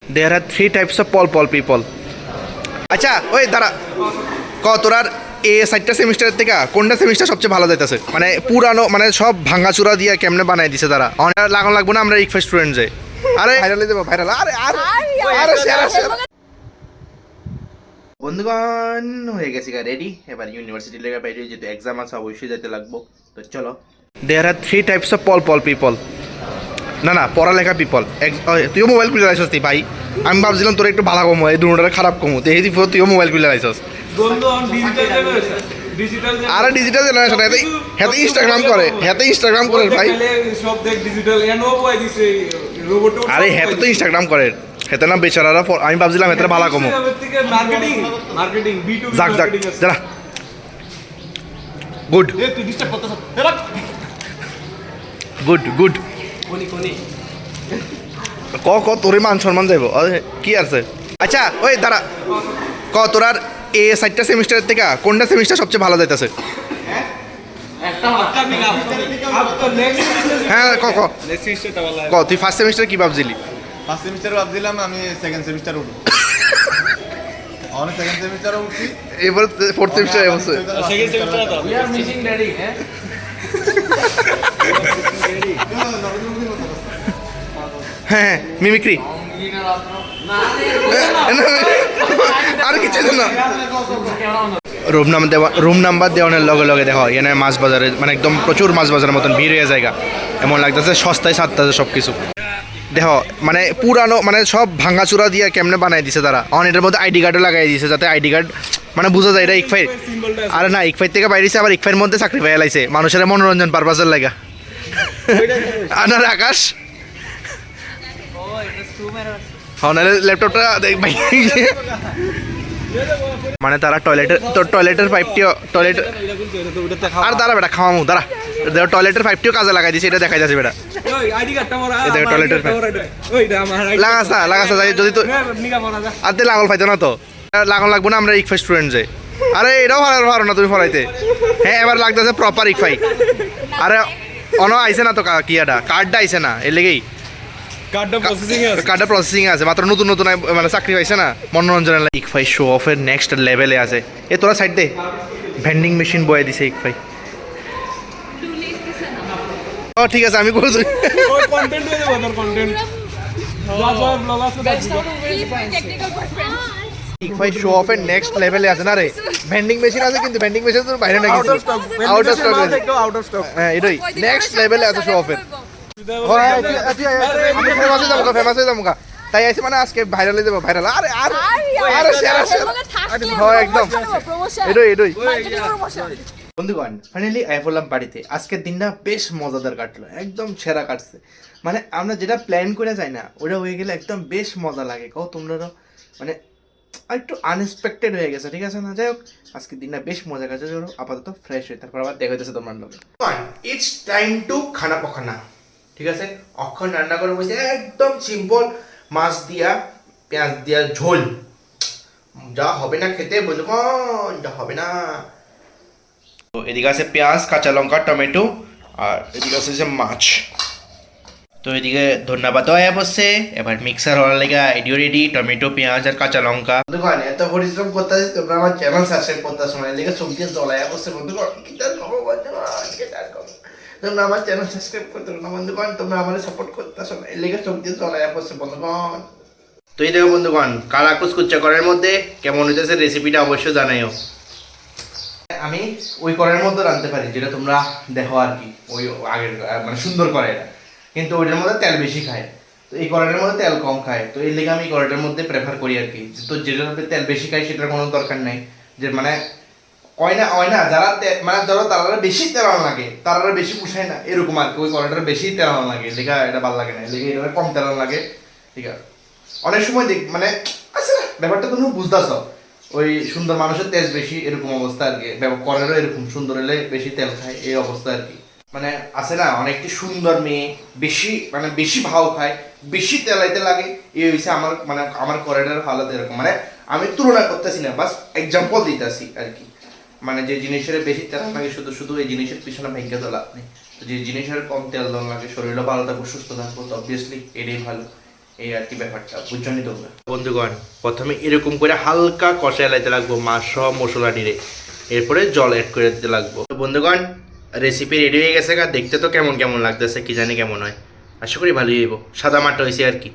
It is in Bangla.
There are three types of pol people. আচ্ছা ওই দাঁড়া তোরার এ সাইডটা সেমিস্টারের থেকে কোনটা সেমিস্টার সবচেয়ে ভালো যাইতেছে মানে পুরানো মানে সব ভাঙাচুরা দিয়ে কেমনে বানাই দিছে তারা লাগান লাগবো না আমরা ইকফা স্টুডেন্ট যাই আরে ভাইরালে দেবো ভাইরাল আরে আরে আরে বন্ধুগণ হয়ে গেছি রেডি এবার ইউনিভার্সিটি লেগে বাইরে যেতে এক্সাম আছে অবশ্যই যেতে লাগবো তো চলো there are three types of poll people না না পড়ালেখা পিপল তুইও মোবাইল খুলে রাখছিস ভাই আমি ভাবছিলাম তোর একটু ভালো কমো এই দুটোটা খারাপ কমো তো এই তুইও মোবাইল খুলে রাখছিস আরে ডিজিটাল জেনারেশন হেতে ইনস্টাগ্রাম করে ভাই আরে হেতে তো ইনস্টাগ্রাম করে হেতে না বেচারারা আমি ভাবছিলাম হেতে ভালো কমো যাক যাক যারা গুড গুড গুড ক তোরে মান সম্মান যাইব কি আছে আচ্ছা ওই দাঁড়া তোরার এ সাইডটা সেমিস্টারের থেকে কোনটা সেমিস্টার সবচেয়ে ভালো যাইতেছে হ্যাঁ ক তুই ফার্স্ট সেমিস্টার কি ভাবছিলি ফার্স্ট সেমিস্টার ভাবছিলাম আমি সেকেন্ড সেমিস্টার উঠব সেকেন্ড সেমিস্টারও উঠছি এবার ফোর্থ সেমিস্টার এবছর সেকেন্ড সেমিস্টার তো উই আর মিসিং ড্যাডি হ্যাঁ মিমিক্রি আর কিছু না রুম নাম্বার দেওয়ানোর লগে লগে দেখো এখানে মাছ বাজারে মানে একদম প্রচুর মাছ বাজারের মতন ভিড় হয়ে জায়গা এমন লাগতেছে সস্তায় সাতটাছে সব কিছু দেখো মানে পুরানো মানে সব ভাঙাচুরা দিয়ে কেমনে বানাই দিছে তারা এটার মধ্যে আইডি কার্ডও লাগাই দিছে যাতে আইডি কার্ড মানে বোঝা যায় এটা ইকফাই আরে না ইকফাই থেকে বাইরেছে আবার ইকফাইয়ের মধ্যে চাকরি পাই লাইছে মানুষের মনোরঞ্জন পারপাসের লাগা আনার আকাশ ল্যাপটপটা দেখ ভাই মানে তারা টয়লেটের পাইপটিও টয়লেট আর দাঁড়া বেটা খাওয়ামু দাঁড়া টয়লেটের পাইপটিও কাজে লাগাই দিছে এটা দেখাই যাচ্ছে বেটা টয়লেটের লাগাসা যাই যদি তো আর লাগল পাইতো না তো লাগান লাগবো না আমরা ইকফাই স্টুডেন্ট যাই আরে এটাও ভালো না তুমি ফলাইতে হ্যাঁ এবার লাগতেছে প্রপার ইকফাই আরে আইসে না তো কিয়াটা কার্ডটা আইসে না এর লেগেই কার্ডটা প্রসেসিং আছে মাত্র নতুন মানে চাকরি পাইছে না মনোরঞ্জনের ইকফাই শো অফের নেক্সট লেভেলে আছে এ তোরা সাইড দে ভেন্ডিং মেশিন বয়ে দিছে ইকফাই ও ঠিক আছে আমি করে দিই ইকফাই শো অফের নেক্সট লেভেলে আছে না রে ভেন্ডিং মেশিন আছে কিন্তু ভেন্ডিং মেশিন তো বাইরে না গেছে আউট অফ স্টক হ্যাঁ এটাই নেক্সট লেভেলে আছে শো অফের ফেমাস হয়ে যাবো তাই আছে মানে আজকে ভাইরালে যাবো ভাইরাল আরে আরে আরে একদম এটাই বন্ধুগণ ফাইনালি আই বললাম বাড়িতে আজকের দিনটা বেশ মজাদার কাটলো একদম সেরা কাটছে মানে আমরা যেটা প্ল্যান করে যাই না ওটা হয়ে গেলে একদম বেশ মজা লাগে তোমরা মানে একটু আনএক্সপেক্টেড হয়ে গেছে ঠিক আছে না যাই হোক আজকের দিনটা বেশ মজা কাটছে আপাতত ফ্রেশ হয়ে তারপর আবার দেখা যাচ্ছে তোমার লোক ইটস টাইম টু খানা পখানা ঠিক আছে অক্ষণ রান্না করে বসে একদম সিম্পল মাছ দিয়া পেঁয়াজ দিয়া ঝোল যা হবে না খেতে বন্ধুগণ যা হবে না তো এদিকে আছে পেঁয়াজ কাঁচা লঙ্কা টমেটো আর এদিকে আছে যে মাছ তো এদিকে ধন্যবাদও আয়া বসছে এবার মিক্সার হওয়ার লেগে এডিও রেডি টমেটো পেঁয়াজ আর কাঁচা লঙ্কা বন্ধুগণ এত পরিশ্রম করতে তোমরা আমার চ্যানেল সাবস্ক্রাইব করতে সময় লেগে সব দিয়ে জ্বলায়া বসছে বন্ধুগণ কি তার খবর তোমরা আমার চ্যানেল সাবস্ক্রাইব করতে না বন্ধুগণ তোমরা আমার সাপোর্ট করতে আসো এর লেগে চোখ দিয়ে চলাইয়া পড়ছে বন্ধুগণ তো এই দেখো বন্ধুগণ কালা কুচকুচা করার মধ্যে কেমন হইতেছে রেসিপিটা অবশ্যই জানাইও আমি ওই করার মধ্যে রাঁধতে পারি যেটা তোমরা দেখো আর কি ওই আগের মানে সুন্দর করে এটা কিন্তু ওইটার মধ্যে তেল বেশি খায় তো এই কড়াইটার মধ্যে তেল কম খায় তো এর লেগে আমি কড়াইটার মধ্যে প্রেফার করি আর কি তো যেটাতে তেল বেশি খায় সেটার কোনো দরকার নেই যে মানে হয় না যারা মানে ধরো তারা বেশি তেলানো লাগে তারা বেশি পুষায় না এরকম আর কি ওই কড়াইটা বেশি তেলানো লাগে লেখা এটা ভালো লাগে না লেগে এটা কম তেলানো লাগে ঠিক আছে অনেক সময় দেখ মানে আচ্ছা ব্যাপারটা তুমি বুঝতেছ ওই সুন্দর মানুষের তেল বেশি এরকম অবস্থা আর কি কড়াইরও এরকম সুন্দর হলে বেশি তেল খায় এই অবস্থা আর কি মানে আছে না অনেকটি সুন্দর মেয়ে বেশি মানে বেশি ভাও খায় বেশি তেলাইতে লাগে এই হয়েছে আমার মানে আমার কড়াইটার হালত এরকম মানে আমি তুলনা করতেছি না বাস এক্সাম্পল দিতেছি আর কি মানে যে জিনিসের বেশি তেল লাগে শুধু এই জিনিসের পিছনে ভেঙে তো লাভ নেই তো যে জিনিসের কম তেল দেওয়া লাগে শরীরও ভালো থাকবো সুস্থ থাকবো তো অবভিয়াসলি এটাই ভালো এই আর কি ব্যাপারটা বুঝছনি তোমরা বন্ধুগণ। প্রথমে এরকম করে হালকা কষায় লাইতে লাগবো মাছ সব মশলা নিয়ে, এরপরে জল অ্যাড করে দিতে লাগবো। তো বন্ধুগণ রেসিপি রেডি হয়ে গেছে, দেখতে তো কেমন কেমন লাগতেছে, কি জানি কেমন হয়, আশা করি ভালোই হইব, সাদা মাটা হয়েছে আর কি।